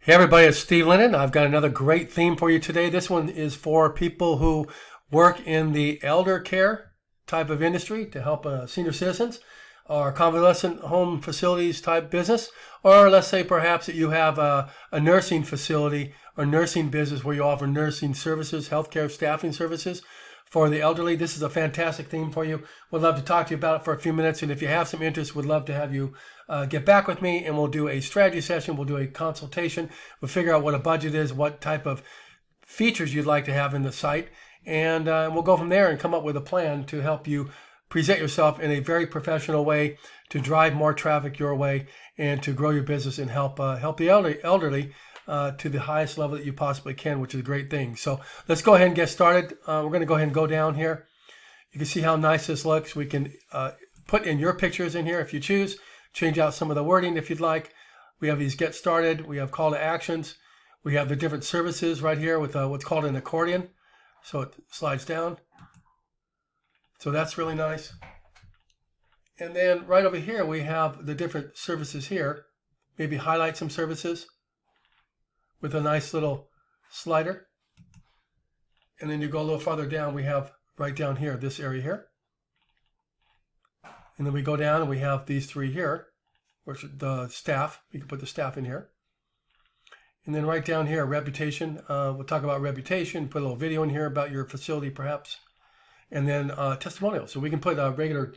Hey everybody, it's Steve Lennon. I've got another great theme for you today. This one is for people who work in the elder care type of industry to help senior citizens, or convalescent home facilities type business, or let's say perhaps that you have a nursing facility or nursing business where you offer nursing services, healthcare staffing services for the elderly. This is a fantastic theme for you. Would love to talk to you about it for a few minutes, and if you have some interest, would love to have you get back with me, and we'll do a strategy session. We'll do a consultation. We'll figure out what a budget is, what type of features you'd like to have in the site, and we'll go from there and come up with a plan to help you present yourself in a very professional way to drive more traffic your way and to grow your business and help the elderly to the highest level that you possibly can, which is a great thing. So let's go ahead and get started. We're going to go ahead and go down here. You can see how nice this looks. We can put in your pictures in here if you choose. Change out some of the wording if you'd like. We have these get started. We have call to actions. We have the different services right here with what's called an accordion. So it slides down. So that's really nice. And then right over here, we have the different services here. Maybe highlight some services with a nice little slider. And then you go a little farther down, we have right down here, this area here. And then we go down and we have these three here, which are the staff. We can put the staff in here. And then right down here, reputation. We'll talk about reputation, put a little video in here about your facility perhaps. And then testimonials. So we can put regular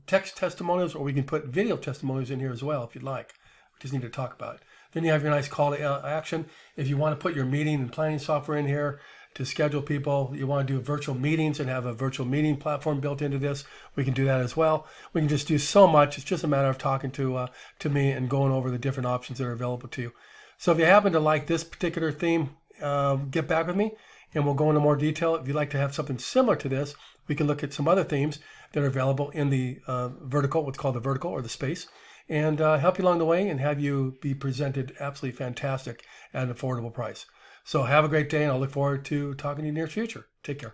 text testimonials, or we can put video testimonials in here as well if you'd like. We just need to talk about it. Then you have your nice call to action. If you want to put your meeting and planning software in here to schedule people, you want to do virtual meetings and have a virtual meeting platform built into this, we can do that as well. We can just do so much. It's just a matter of talking to me and going over the different options that are available to you. So if you happen to like this particular theme, get back with me and we'll go into more detail. If you'd like to have something similar to this, we can look at some other themes that are available in the vertical, what's called the vertical or the space, and help you along the way and have you be presented absolutely fantastic at an affordable price. So have a great day, and I'll look forward to talking to you in the near future. Take care.